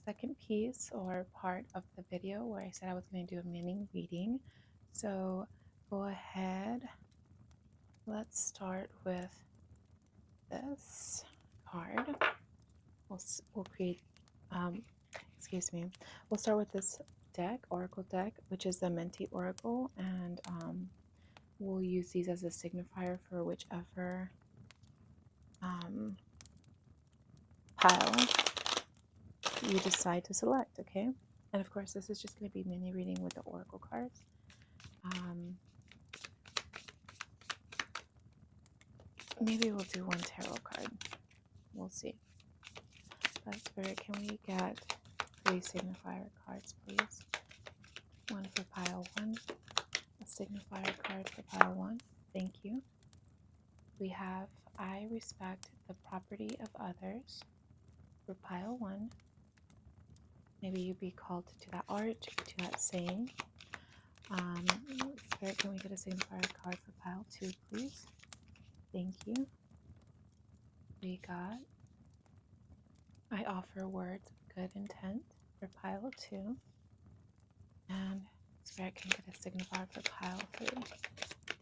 second piece or part of the video where I said I was going to do a mini reading. So go ahead. Let's start with this card. We'll create, excuse me, we'll start with this deck, Oracle deck, which is the Menti Oracle, and we'll use these as a signifier for whichever pile you decide to select, okay? And of course, this is just going to be mini reading with the Oracle cards. Maybe we'll do one tarot card. We'll see. But Spirit, can we get 3 signifier cards, please? One for pile 1, a signifier card for pile 1. Thank you. We have I respect the property of others for pile 1. Maybe you'd be called to that art, to that saying. Spirit, can we get a signifier card for pile 2, please? Thank you. We got I offer words of good intent for pile 2. And Spirit, can get a signifier for pile 3.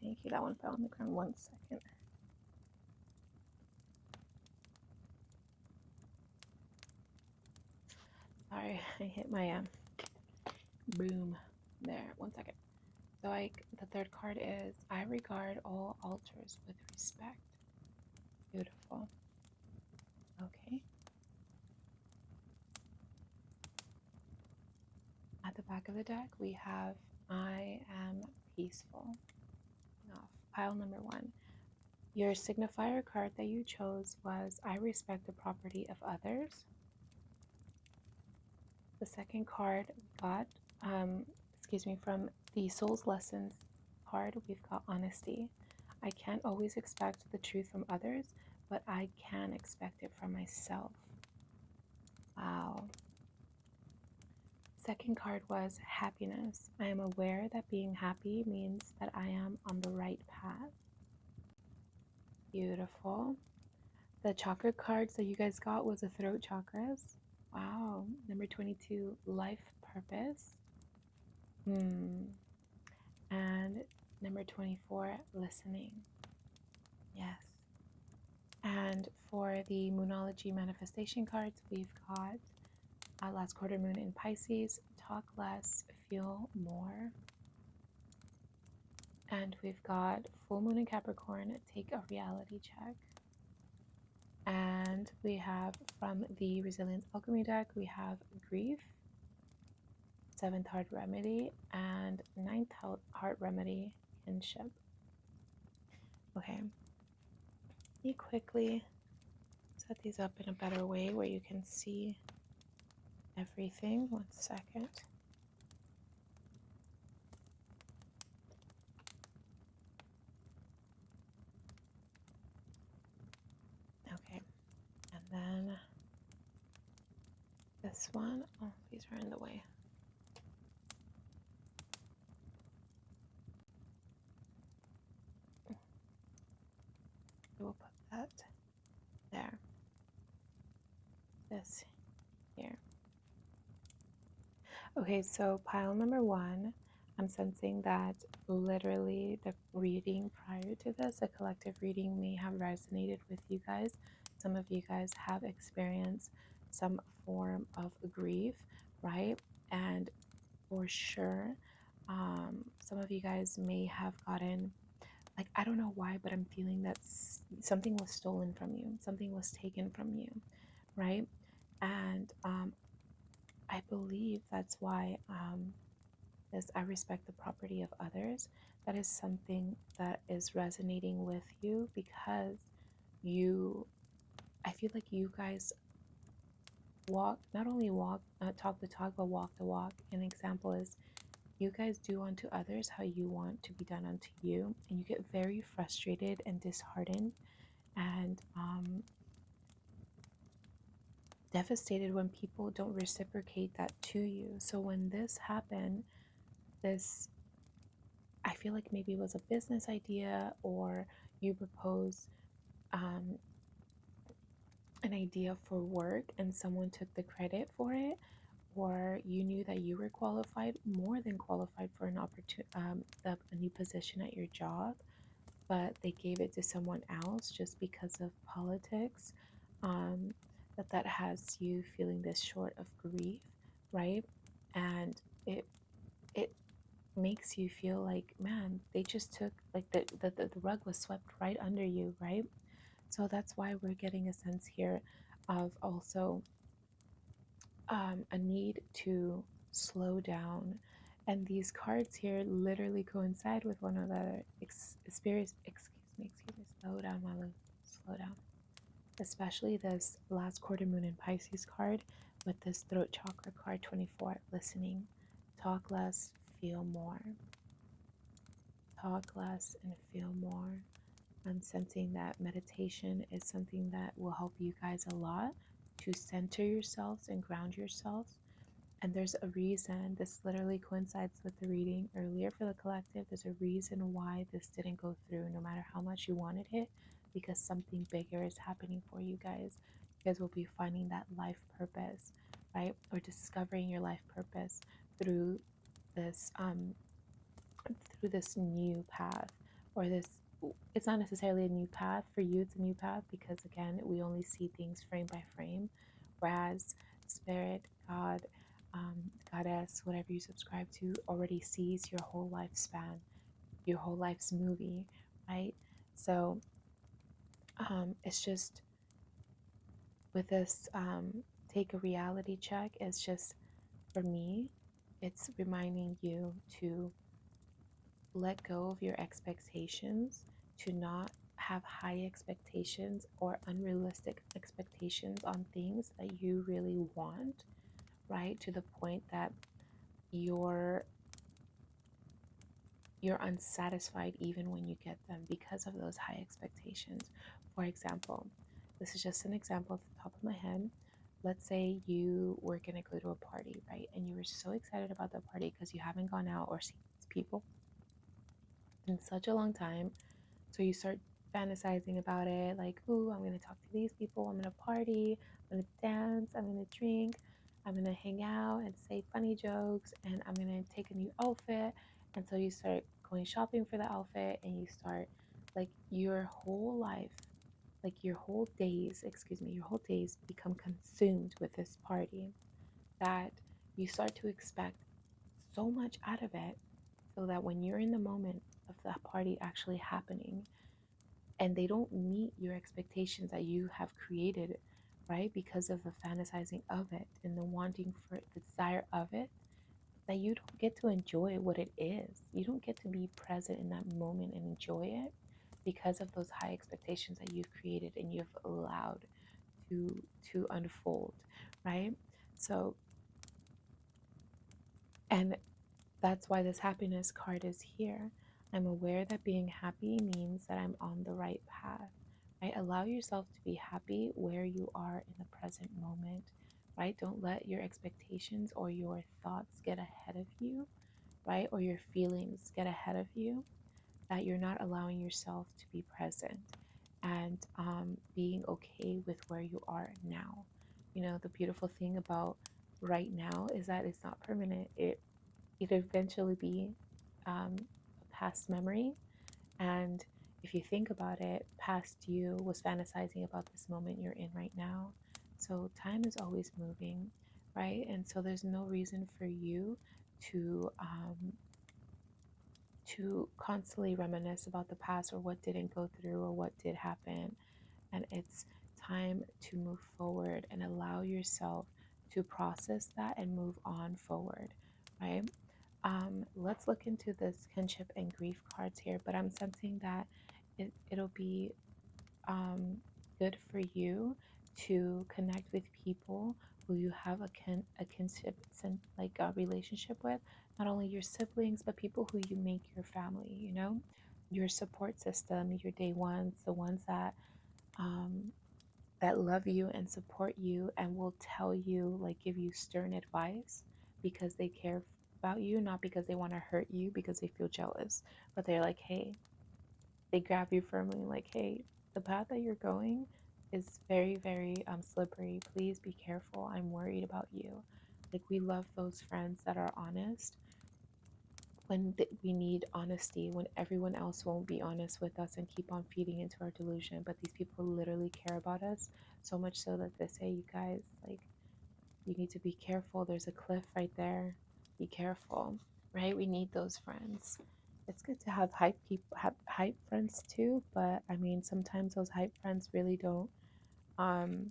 Thank you. That one fell on the ground. 1 second. Sorry, I hit my boom there. 1 second. So the third card is I regard all altars with respect. Beautiful. Okay. At the back of the deck, we have I am peaceful. Off. Pile number 1. Your signifier card that you chose was I respect the property of others. The second card we got, from the Soul's Lessons card, we've got honesty. I can't always expect the truth from others, but I can expect it from myself. Wow. Second card was happiness. I am aware that being happy means that I am on the right path. Beautiful. The chakra cards that you guys got was the throat chakras. Wow. Number 22, life purpose. And number 24, listening. Yes. And for the Moonology manifestation cards, we've got last quarter moon in Pisces, talk less, feel more. And we've got full moon in Capricorn, take a reality check. And we have from the Resilience Alchemy deck, we have grief, 7th heart remedy, and 9th heart remedy, kinship. Okay. Let me quickly set these up in a better way where you can see everything. 1 second. Okay. And then this one. Oh, these are in the way. We'll put that there. This here. Okay, so pile number 1, I'm sensing that literally the reading prior to this, a collective reading, may have resonated with you guys. Some of you guys have experienced some form of grief, right? And for sure, some of you guys may have gotten, like, I don't know why, but I'm feeling that something was stolen from you, something was taken from you, right? And I believe that's why this I respect the property of others. That is something that is resonating with you because I feel like you guys not only talk the talk, but walk the walk. An example is you guys do unto others how you want to be done unto you, and you get very frustrated and disheartened and devastated when people don't reciprocate that to you. So when this happened, I feel like maybe it was a business idea, or you proposed an idea for work and someone took the credit for it, or you knew that you were qualified, more than qualified for an opportunity, a new position at your job, but they gave it to someone else just because of politics, um, that has you feeling this short of grief, right? And it makes you feel like, man, they just took, like, the rug was swept right under you, right? So that's why we're getting a sense here of also a need to slow down. And these cards here literally coincide with one another. Excuse me, slow down, my love, slow down. Especially this last quarter moon in Pisces card with this throat chakra card 24, listening. Talk less, feel more. Talk less and feel more. I'm sensing that meditation is something that will help you guys a lot to center yourselves and ground yourselves. And there's a reason, this literally coincides with the reading earlier for the collective. There's a reason why this didn't go through, no matter how much you wanted it, because something bigger is happening for you guys. You guys will be finding that life purpose, right? Or discovering your life purpose through this new path, or this, it's not necessarily a new path for you, it's a new path because again we only see things frame by frame, whereas spirit, God, goddess, whatever you subscribe to, already sees your whole lifespan, your whole life's movie, right? So it's just with this take a reality check, it's just, for me, it's reminding you to let go of your expectations, to not have high expectations or unrealistic expectations on things that you really want, right? To the point that you're you're unsatisfied even when you get them because of those high expectations. For example, this is just an example off the top of my head. Let's say you were going to go to a party, right? And you were so excited about the party because you haven't gone out or seen these people in such a long time. So you start fantasizing about it, like, ooh, I'm going to talk to these people, I'm going to party, I'm going to dance, I'm going to drink, I'm going to hang out and say funny jokes, and I'm going to take a new outfit. And so you start going shopping for the outfit, and you start, like, your whole life, like your whole days, your whole days become consumed with this party, that you start to expect so much out of it, so that when you're in the moment of the party actually happening, and they don't meet your expectations that you have created, right? Because of the fantasizing of it and the wanting for it, the desire of it, that you don't get to enjoy what it is. You don't get to be present in that moment and enjoy it because of those high expectations that you've created and you've allowed to unfold, right? So, and that's why this happiness card is here. I'm aware that being happy means that I'm on the right path, right? Allow yourself to be happy where you are in the present moment, right? Don't let your expectations or your thoughts get ahead of you, right? Or your feelings get ahead of you, that you're not allowing yourself to be present and being okay with where you are now. You know, the beautiful thing about right now is that it's not permanent. It'll eventually be a past memory. And if you think about it, past you was fantasizing about this moment you're in right now. So time is always moving, right? And so there's no reason for you to constantly reminisce about the past or what didn't go through or what did happen. And it's time to move forward and allow yourself to process that and move on forward, right? Let's look into this kinship and grief cards here, but I'm sensing that it'll be um, good for you to connect with people who you have a kinship, like a relationship with, not only your siblings, but people who you make your family, you know, your support system, your day ones, the ones um, that love you and support you and will tell you, like, give you stern advice because they care about you, not because they want to hurt you, because they feel jealous, but they're like, hey, they grab you firmly, like, hey, the path that you're going, is very, very slippery. Please be careful. I'm worried about you. Like, we love those friends that are honest when we need honesty, when everyone else won't be honest with us and keep on feeding into our delusion. But these people literally care about us so much so that they say, you guys, like, you need to be careful. There's a cliff right there. Be careful, right? We need those friends. It's good to have hype people, have hype friends too. But I mean, sometimes those hype friends really um,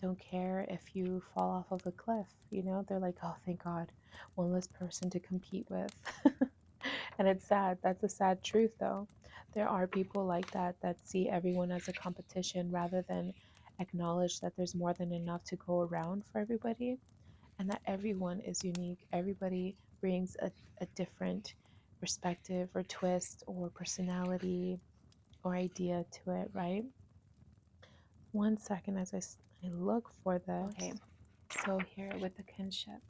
don't care if you fall off of a cliff. You know, they're like, oh, thank God, one less person to compete with. And it's sad. That's a sad truth, though. There are people like that that see everyone as a competition rather than acknowledge that there's more than enough to go around for everybody and that everyone is unique. Everybody brings a different perspective or twist or personality or idea to it, right? One second as I look for this. Okay, so here with the kinship.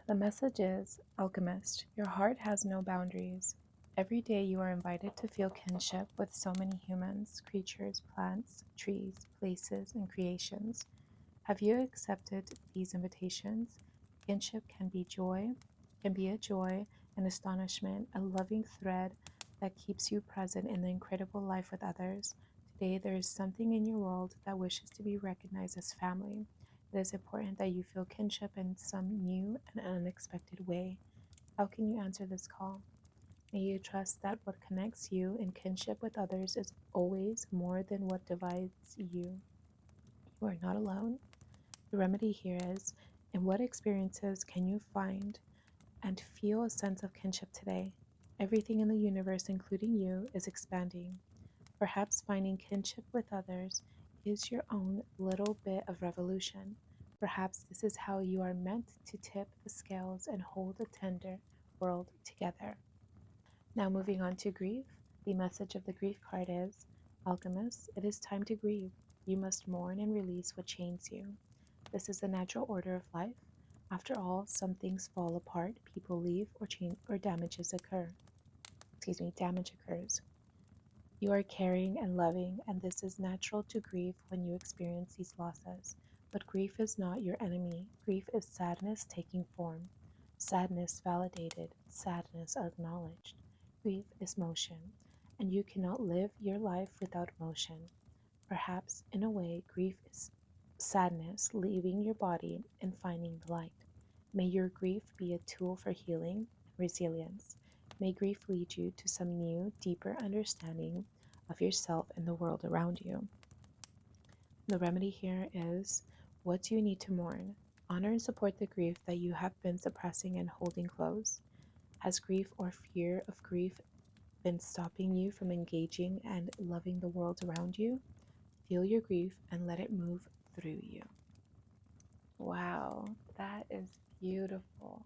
The message is, Alchemist, your heart has no boundaries. Every day you are invited to feel kinship with so many humans, creatures, plants, trees, places, and creations. Have you accepted these invitations? Kinship can be a joy, an astonishment, a loving thread that keeps you present in the incredible life with others. Today, there is something in your world that wishes to be recognized as family. It is important that you feel kinship in some new and unexpected way. How can you answer this call? May you trust that what connects you in kinship with others is always more than what divides you. You are not alone. The remedy here is, in what experiences can you find and feel a sense of kinship today? Everything in the universe, including you, is expanding. Perhaps finding kinship with others is your own little bit of revolution. Perhaps this is how you are meant to tip the scales and hold a tender world together. Now, moving on to grief, the message of the grief card is, Alchemist, it is time to grieve. You must mourn and release what chains you. This is the natural order of life. After all, some things fall apart, people leave, or change, or damages occur. Damage occurs. You are caring and loving, and this is natural to grieve when you experience these losses. But grief is not your enemy. Grief is sadness taking form. Sadness validated, sadness acknowledged. Grief is motion, and you cannot live your life without motion. Perhaps, in a way, grief is sadness leaving your body and finding the light. May your grief be a tool for healing and resilience. May grief lead you to some new, deeper understanding of yourself and the world around you. The remedy here is, what do you need to mourn? Honor and support the grief that you have been suppressing and holding close. Has grief or fear of grief been stopping you from engaging and loving the world around you? Feel your grief and let it move through you. Wow, that is beautiful.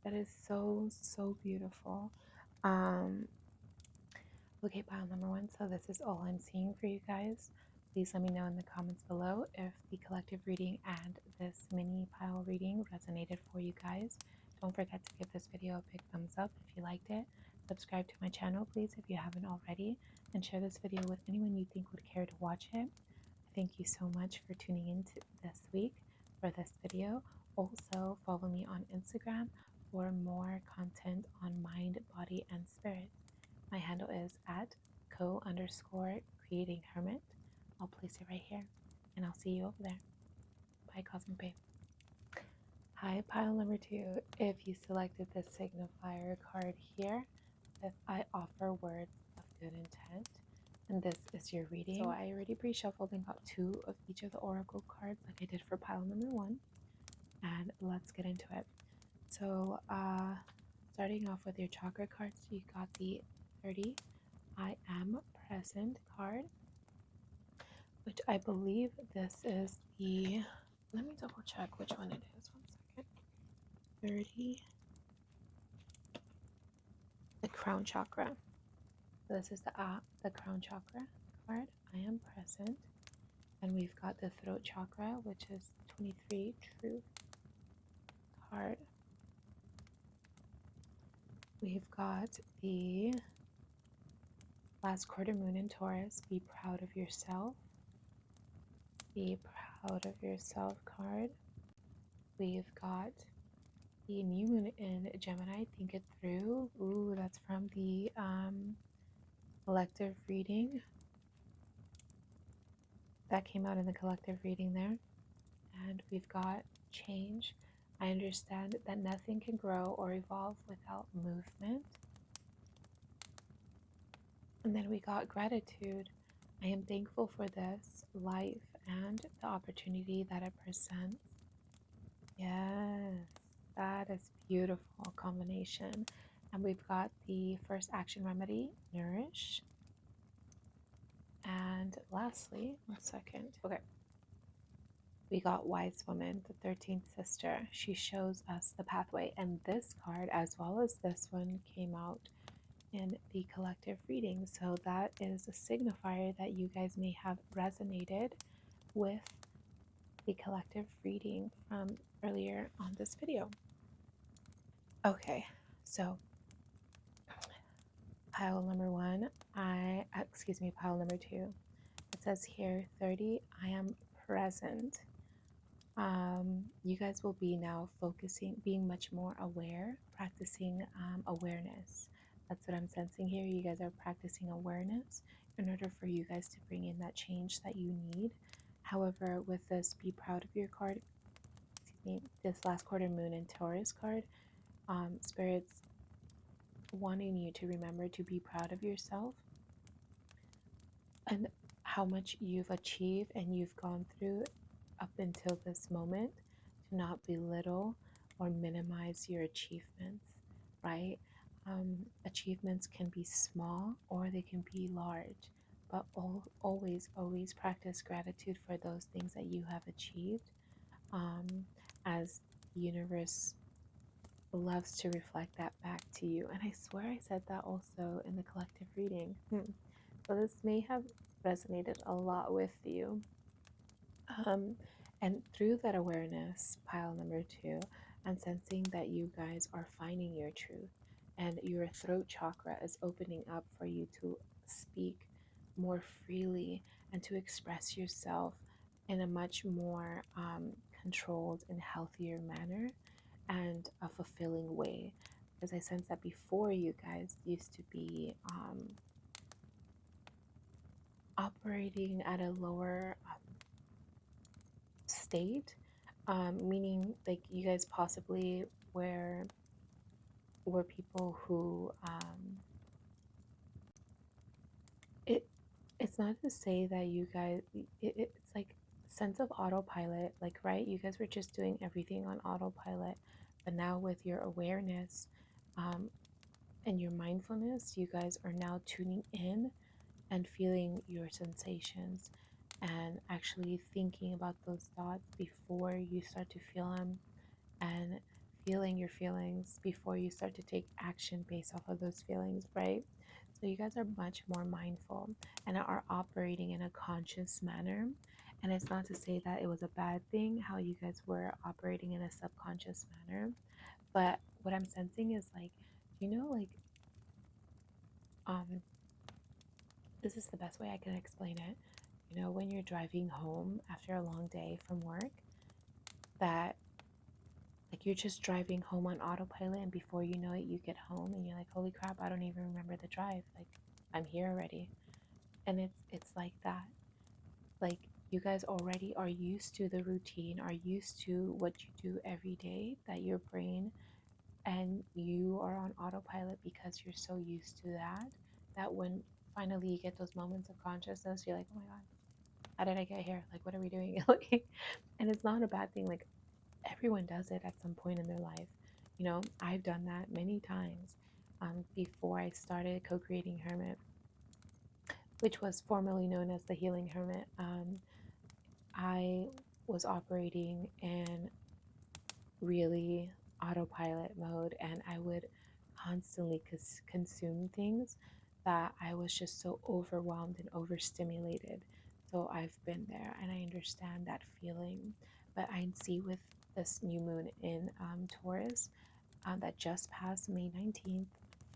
That is so, so beautiful. Okay, pile number one. So this is all I'm seeing for you guys. Please let me know in the comments below if the collective reading and this mini pile reading resonated for you guys. Don't forget to give this video a big thumbs up if you liked it. Subscribe to my channel, please, if you haven't already. And share this video with anyone you think would care to watch it. Thank you so much for tuning in this week for this video. Also, follow me on Instagram for more content on mind, body, and spirit. My handle is at @co_creatinghermit. I'll place it right here, and I'll see you over there. Bye, Cosmic Babe. Hi, pile number two. If you selected the signifier card here, if I offer words of good intent, and this is your reading. So I already pre-shuffled and got 2 of each of the oracle cards like I did for pile number 1, and let's get into it. So starting off with your chakra cards, you got the 30 I am present card, which I believe this is the, let me double check which one it is, 1 second. 30, the crown chakra. So this is the crown chakra card, I am present. And we've got the throat chakra, which is 23 truth card. We've got the Last quarter moon in Taurus, be proud of yourself. Be proud of yourself card. We've got the new moon in Gemini, think it through. Ooh, that's from the collective reading. That came out in the collective reading there. And we've got change. I understand that nothing can grow or evolve without movement. And then we got gratitude. I am thankful for this life and the opportunity that it presents. Yes, that is beautiful combination. And we've got the first action remedy, nourish. And lastly, 1 second. Okay. We got Wise Woman, the 13th sister. She shows us the pathway. And this card, as well as this one, came out in the collective reading. So that is a signifier that you guys may have resonated with the collective reading from earlier on this video. Okay, so pile number 1, pile number 2. It says here 30, I am present. You guys will be now being much more aware, practicing awareness. That's what I'm sensing here. You guys are practicing awareness in order for you guys to bring in that change that you need. However, with this be proud of your card, this last quarter moon and Taurus card, spirits wanting you to remember to be proud of yourself and how much you've achieved and you've gone through up until this moment, to not belittle or minimize your achievements, right? Achievements can be small or they can be large, but always practice gratitude for those things that you have achieved, as the universe loves to reflect that back to you. And I swear I said that also in the collective reading. So this may have resonated a lot with you. And through that awareness, pile number 2, I'm sensing that you guys are finding your truth and your throat chakra is opening up for you to speak more freely and to express yourself in a much more controlled and healthier manner and a fulfilling way. Because I sense that before you guys used to be operating at a lower state, meaning like you guys possibly were people who it's not to say that you guys it's like sense of autopilot, like, right, you guys were just doing everything on autopilot, but now with your awareness and your mindfulness, you guys are now tuning in and feeling your sensations and actually thinking about those thoughts before you start to feel them, and feeling your feelings before you start to take action based off of those feelings, right? So you guys are much more mindful and are operating in a conscious manner. And it's not to say that it was a bad thing how you guys were operating in a subconscious manner, but what I'm sensing is like, like, um this is the best way I can explain it. When you're driving home after a long day from work, that like you're just driving home on autopilot, and before you know it, you get home and you're like, holy crap, I don't even remember the drive. Like, I'm here already. And it's like that. Like, you guys already are used to the routine, are used to what you do every day, that your brain and you are on autopilot because you're so used to that, that when finally you get those moments of consciousness, you're like, oh my God, how did I get here? Like, what are we doing? And it's not a bad thing. Like, everyone does it at some point in their life. I've done that many times before I started co-creating Hermit, which was formerly known as the Healing Hermit. I was operating in really autopilot mode, and I would constantly consume things that I was just so overwhelmed and overstimulated. So I've been there and I understand that feeling. But I see with this new moon in Taurus that just passed May 19th,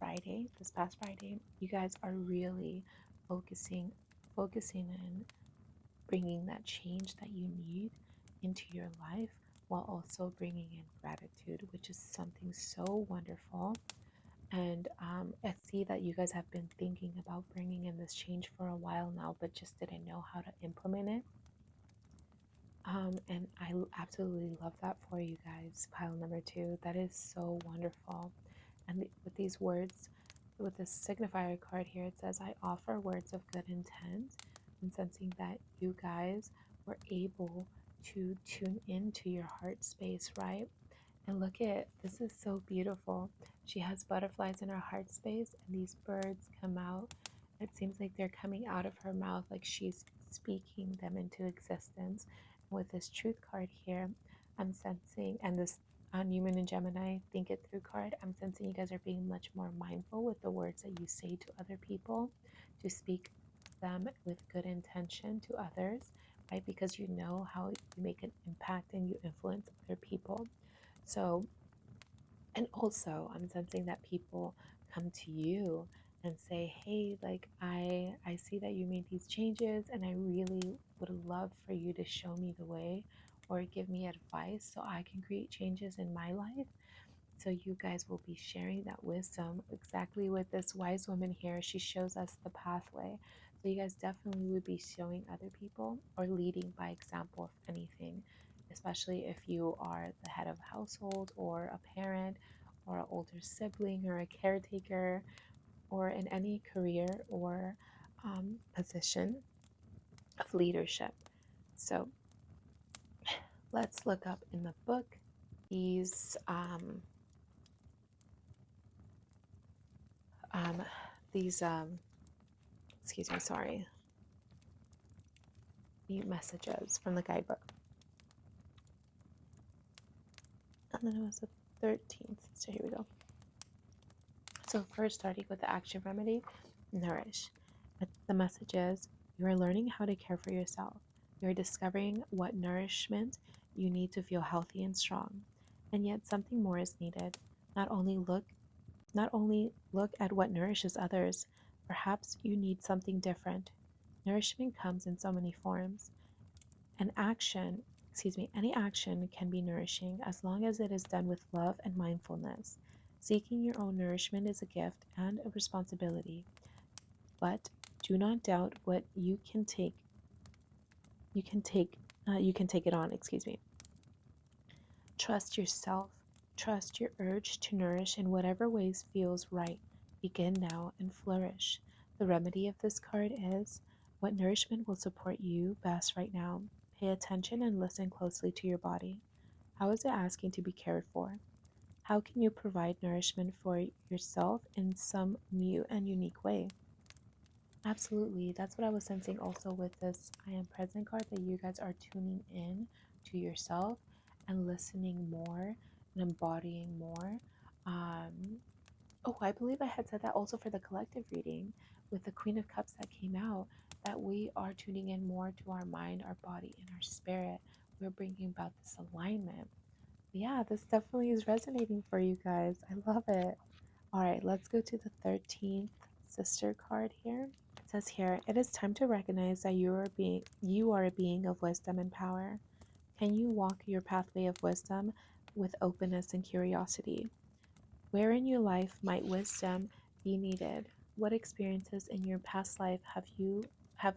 Friday, this past Friday, you guys are really focusing in bringing that change that you need into your life, while also bringing in gratitude, which is something so wonderful. And I see that you guys have been thinking about bringing in this change for a while now, but just didn't know how to implement it. And I absolutely love that for you guys. Pile number 2, that is so wonderful. And with these words, with this signifier card here, it says, I offer words of good intent. And sensing that you guys were able to tune into your heart space, right? And look at this, is so beautiful. She has butterflies in her heart space, and these birds come out. It seems like they're coming out of her mouth, like she's speaking them into existence. And with this truth card here, I'm sensing, and this Newman and Gemini think it through card, I'm sensing you guys are being much more mindful with the words that you say to other people, to speak them with good intention to others, right? Because you know how you make an impact and you influence other people. So, and also I'm sensing that people come to you and say, hey, like I see that you made these changes, and I really would love for you to show me the way or give me advice so I can create changes in my life. So you guys will be sharing that wisdom exactly with this wise woman here. She shows us the pathway. So you guys definitely would be showing other people or leading by example, if anything, especially if you are the head of a household or a parent or an older sibling or a caretaker, or in any career or position of leadership. So let's look up in the book these um, these excuse me, sorry, the messages from the guidebook. And then it was the 13th. So here we go. So first, starting with the action remedy, nourish. The message is, you are learning how to care for yourself. You are discovering what nourishment you need to feel healthy and strong. And yet something more is needed. Not only look at what nourishes others, perhaps you need something different. Nourishment comes in so many forms. Any action can be nourishing as long as it is done with love and mindfulness. Seeking your own nourishment is a gift and a responsibility, but do not doubt what you can take. You can take it on. Trust yourself. Trust your urge to nourish in whatever ways feels right. Begin now and flourish. The remedy of this card is, what nourishment will support you best right now? Pay attention and listen closely to your body. How is it asking to be cared for? How can you provide nourishment for yourself in some new and unique way? Absolutely. That's what I was sensing also with this I am present card, that you guys are tuning in to yourself and listening more and embodying more. Oh, I believe I had said that also for the collective reading with the Queen of Cups that came out, that we are tuning in more to our mind, our body, and our spirit. We're bringing about this alignment. Yeah, this definitely is resonating for you guys. I love it. All right, let's go to the 13th sister card here. It says here, it is time to recognize that you are a being of wisdom and power. Can you walk your pathway of wisdom with openness and curiosity? Where in your life might wisdom be needed? What experiences in your past life have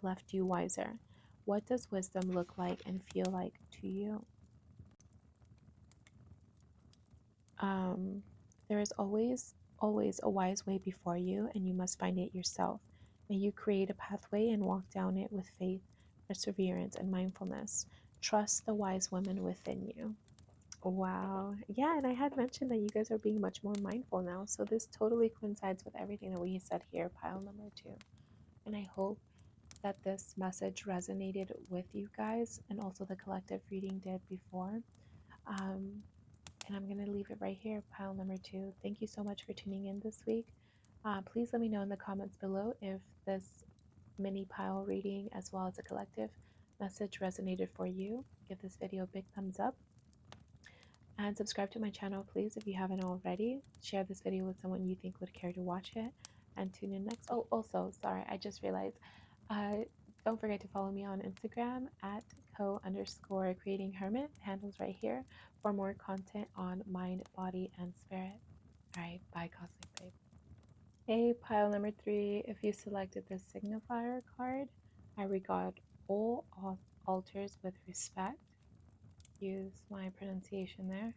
left you wiser? What does wisdom look like and feel like to you? There is always a wise way before you, and you must find it yourself. May you create a pathway and walk down it with faith, perseverance, and mindfulness. Trust the wise woman within you. Wow. Yeah, and I had mentioned that you guys are being much more mindful now. So this totally coincides with everything that we said here, pile number 2. And I hope that this message resonated with you guys, and also the collective reading did before. And I'm going to leave it right here, pile number 2. Thank you so much for tuning in this week. Please let me know in the comments below if this mini pile reading as well as a collective message resonated for you. Give this video a big thumbs up. And subscribe to my channel, please, if you haven't already. Share this video with someone you think would care to watch it. And tune in next. Oh, also, sorry, I just realized. Uh, don't forget to follow me on Instagram at co_creatinghermit. Handles right here for more content on mind, body, and spirit. All right, bye, Cosmic Babe. Hey, pile number 3. If you selected the signifier card, I regard all altars with respect. Use my pronunciation there.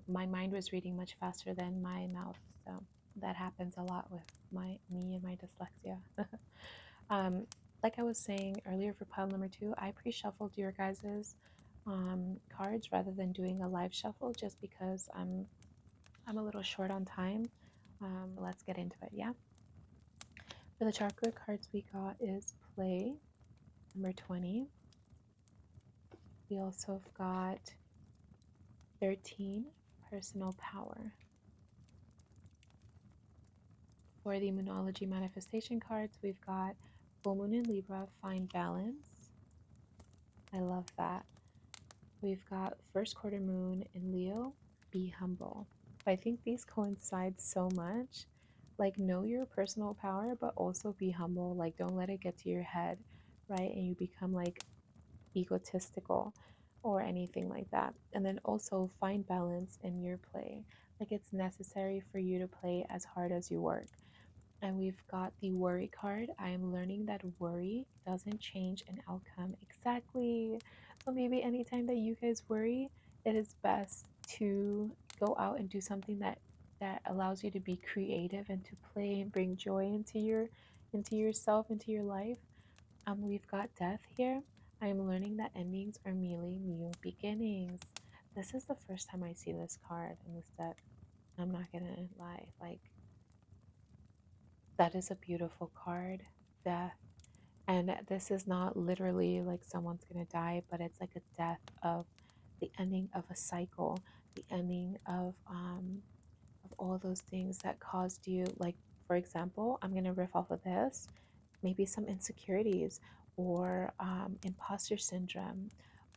My mind was reading much faster than my mouth, so that happens a lot with me and my dyslexia. Like I was saying earlier for pile number 2, I pre-shuffled your guys's cards rather than doing a live shuffle, just because I'm a little short on time. Let's get into it, yeah. For the chakra cards we got is play number 20. We also have got 13, personal power. For the Moonology manifestation cards, we've got full moon in Libra, find balance. I love that. We've got first quarter moon in Leo, be humble. I think these coincide so much. Like, know your personal power, but also be humble. Like, don't let it get to your head, right? And you become like egotistical or anything like that. And then also find balance in your play. Like, it's necessary for you to play as hard as you work. And we've got the worry card. I am learning that worry doesn't change an outcome. Exactly. So maybe anytime that you guys worry, it is best to go out and do something that allows you to be creative and to play and bring joy into yourself, into your life. We've got death here. I am learning that endings are merely new beginnings. This is the first time I see this card in this deck. I'm not gonna lie. Like, that is a beautiful card, death. And this is not literally like someone's gonna die, but it's like a death of the ending of a cycle, the ending of all those things that caused you, like, for example, I'm gonna riff off of this, maybe some insecurities or imposter syndrome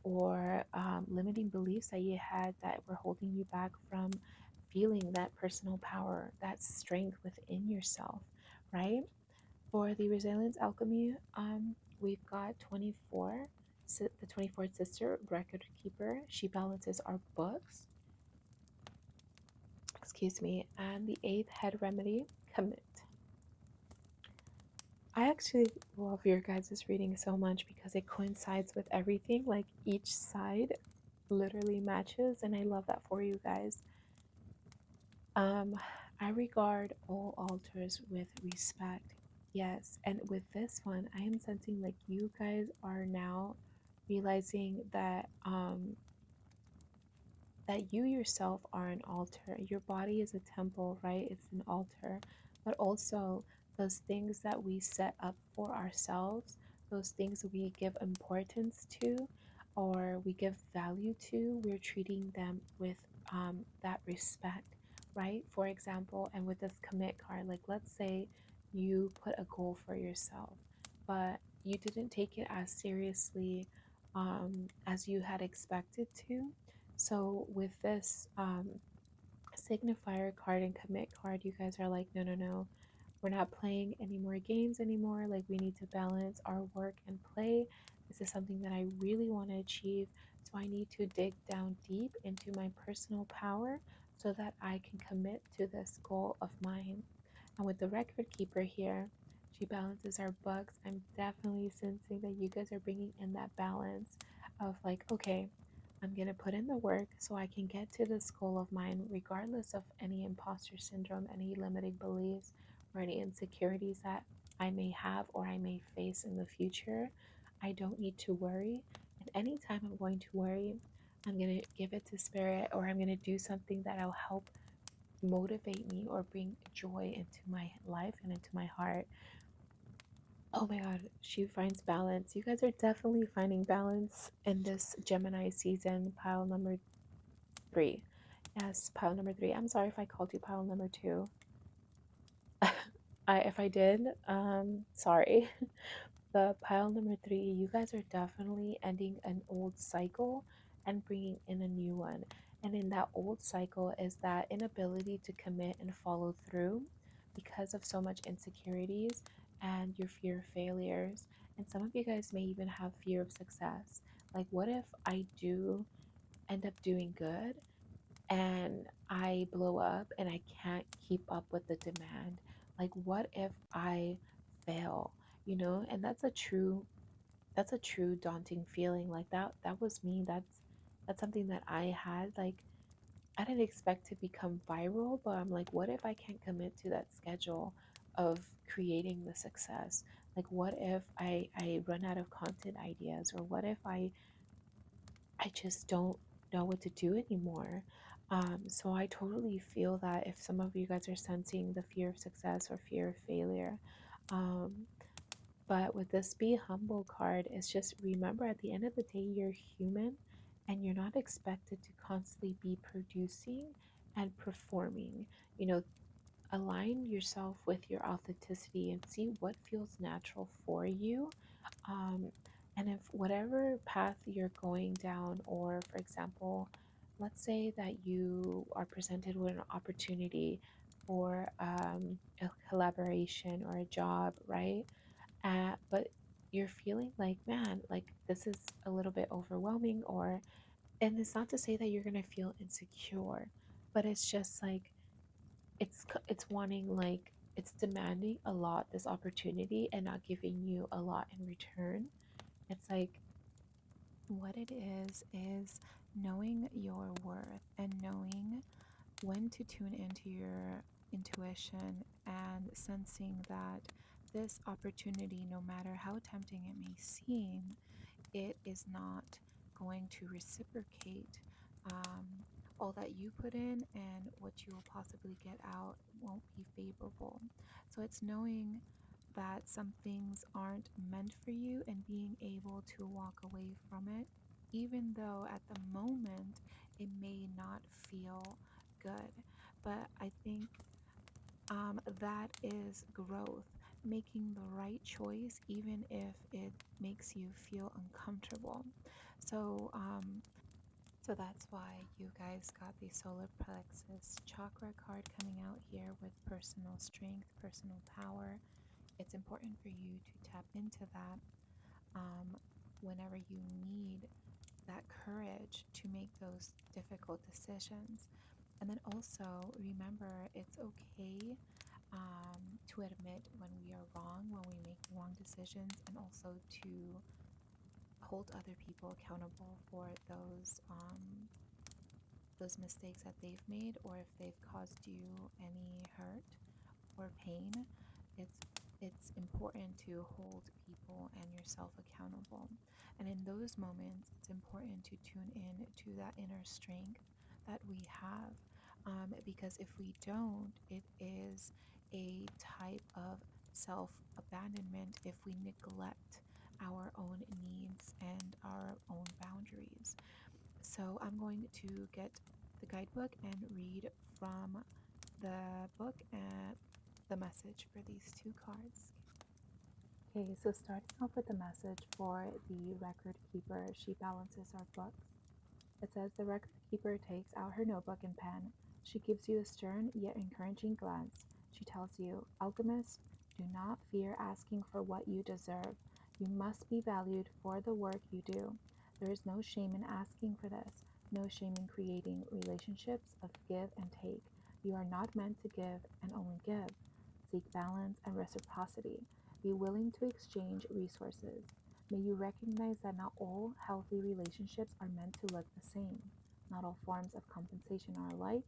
or limiting beliefs that you had that were holding you back from feeling that personal power, that strength within yourself, right? For the resilience alchemy, we've got 24, the 24th sister, record keeper. She balances our books, excuse me, and the 8th head remedy, commit. I actually love your guys' reading so much because it coincides with everything. Like, each side literally matches, and I love that for you guys. I regard all altars with respect. Yes, and with this one, I am sensing like you guys are now realizing that you yourself are an altar. Your body is a temple, right? It's an altar. But also, those things that we set up for ourselves, those things we give importance to or we give value to, we're treating them with that respect, right? For example, and with this commit card, like, let's say you put a goal for yourself, but you didn't take it as seriously as you had expected to. So with this signifier card and commit card, you guys are like, no, no, no, we're not playing any more games anymore. Like, we need to balance our work and play. This is something that I really want to achieve. So I need to dig down deep into my personal power so that I can commit to this goal of mine. And with the record keeper here, she balances our books. I'm definitely sensing that you guys are bringing in that balance of like, okay, I'm going to put in the work so I can get to this goal of mine, regardless of any imposter syndrome, any limiting beliefs, or any insecurities that I may have or I may face in the future. I don't need to worry. And anytime I'm going to worry, I'm going to give it to spirit, or I'm going to do something that'll help motivate me or bring joy into my life and into my heart. Oh my god, she finds balance. You guys are definitely finding balance in this Gemini season, pile number 3. Yes, pile number 3. I'm sorry if I called you pile number 2. If I did, sorry. The pile number 3, you guys are definitely ending an old cycle and bringing in a new one. And in that old cycle is that inability to commit and follow through because of so much insecurities and your fear of failures. And some of you guys may even have fear of success. Like, what if I do end up doing good and I blow up and I can't keep up with the demand? Like, what if I fail? And that's a true daunting feeling. Like that was me. That's something that I had. Like, I didn't expect to become viral, but I'm like, what if I can't commit to that schedule of creating the success? Like, what if I run out of content ideas, or what if I just don't know what to do anymore? So I totally feel that if some of you guys are sensing the fear of success or fear of failure, um, but with this Be Humble card, it's just remember at the end of the day, you're human and you're not expected to constantly be producing and performing. You know, Align yourself with your authenticity and see what feels natural for you. Um, and if whatever path you're going down, or for example, let's say that you are presented with an opportunity for a collaboration or a job, right? But you're feeling like, man, like this is a little bit overwhelming, and it's not to say that you're gonna feel insecure, but it's just like it's wanting, like it's demanding a lot, this opportunity, and not giving you a lot in return. It's like what it is knowing your worth and knowing when to tune into your intuition and sensing that this opportunity, no matter how tempting it may seem, it is not going to reciprocate um, all that you put in, and what you will possibly get out won't be favorable. So it's knowing that some things aren't meant for you and being able to walk away from it, even though at the moment it may not feel good. But I think that is growth, making the right choice, even if it makes you feel uncomfortable. So, so that's why you guys got the solar plexus chakra card coming out here with personal strength, personal power. It's important for you to tap into that um, whenever you need that courage to make those difficult decisions. And then also remember it's okay to admit when we are wrong, when we make wrong decisions, and also to hold other people accountable for those mistakes that they've made, or if they've caused you any hurt or pain. It's important to hold people and yourself accountable. And in those moments, it's important to tune in to that inner strength that we have. Because if we don't, it is a type of self abandonment if we neglect our own needs and our own boundaries. So I'm going to get the guidebook and read from the book and the message for these two cards. Okay, so starting off with the message for the record keeper, she balances our books. It says the record keeper takes out her notebook and pen. She gives you a stern yet encouraging glance. She tells you, Alchemist, do not fear asking for what you deserve. You must be valued for the work you do. There is no shame in asking for this, no shame in creating relationships of give and take. You are not meant to give and only give. Seek balance and reciprocity. Be willing to exchange resources. May you recognize that not all healthy relationships are meant to look the same. Not all forms of compensation are alike.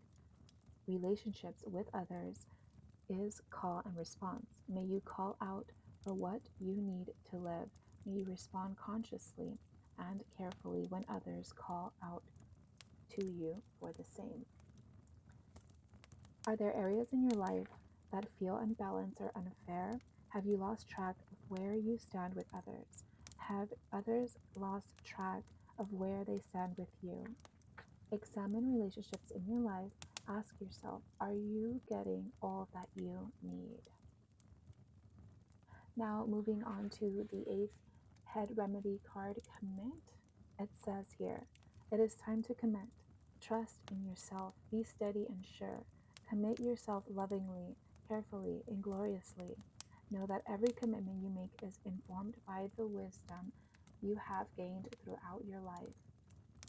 Relationships with others is call and response. May you call out for what you need to live. May you respond consciously and carefully when others call out to you for the same. Are there areas in your life that feel unbalanced or unfair? Have you lost track of where you stand with others? Have others lost track of where they stand with you? Examine relationships in your life. Ask yourself, are you getting all that you need? Now, moving on to the eighth head remedy card, commit. It says here, it is time to commit. Trust in yourself. Be steady and sure. Commit yourself lovingly, carefully, and gloriously. Know that every commitment you make is informed by the wisdom you have gained throughout your life.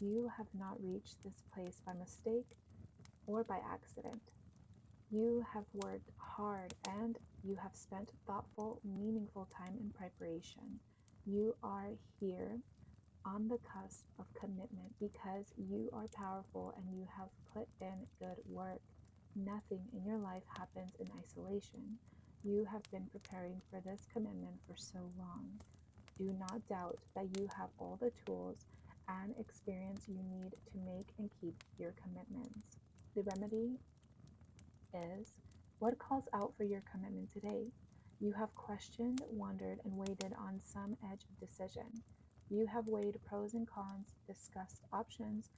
You have not reached this place by mistake or by accident. You have worked hard and you have spent thoughtful, meaningful time in preparation. You are here on the cusp of commitment because you are powerful and you have put in good work. Nothing in your life happens in isolation. You have been preparing for this commitment for so long. Do not doubt that you have all the tools and experience you need to make and keep your commitments. The remedy is, what calls out for your commitment today? You have questioned, wondered, and waited on some edge of decision. You have weighed pros and cons, discussed options,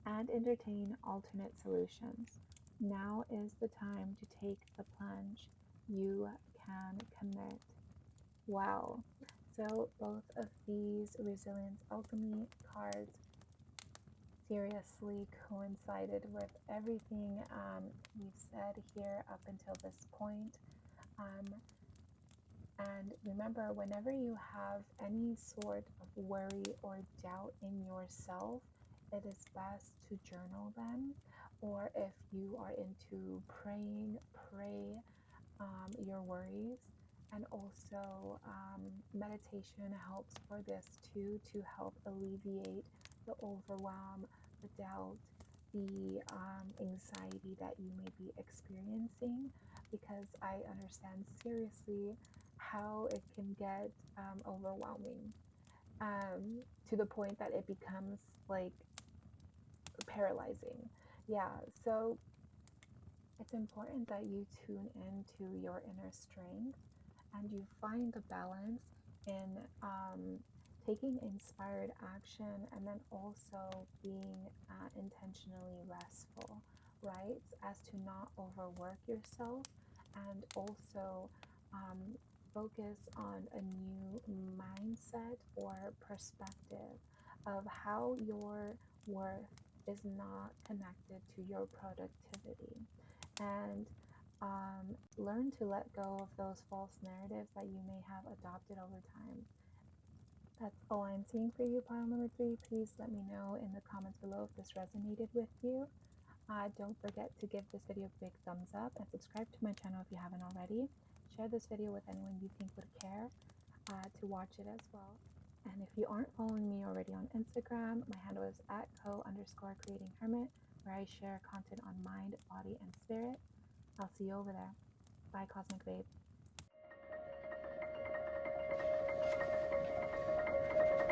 and entertained alternate solutions. Now is the time to take the plunge. You can commit. Wow. So both of these Resilience Alchemy cards seriously coincided with everything we've said here up until this point. Um, and remember, whenever you have any sort of worry or doubt in yourself, it is best to journal them. Or if you are into praying, pray your worries. And also, meditation helps for this too, to help alleviate the overwhelm, the doubt, the anxiety that you may be experiencing, because I understand seriously how it can get overwhelming, to the point that it becomes like paralyzing. Yeah, so it's important that you tune into your inner strength and you find the balance in taking inspired action and then also being intentionally restful, right? As to not overwork yourself and also um, focus on a new mindset or perspective of how your worth is not connected to your productivity, and learn to let go of those false narratives that you may have adopted over time. That's all I'm seeing for you, pile number 3. Please let me know in the comments below if this resonated with you. Don't forget to give this video a big thumbs up and subscribe to my channel if you haven't already. Share this video with anyone you think would care to watch it as well. And if you aren't following me already on Instagram, my handle is at @co_creatinghermit, where I share content on mind, body, and spirit. I'll see you over there. Bye, Cosmic Babe.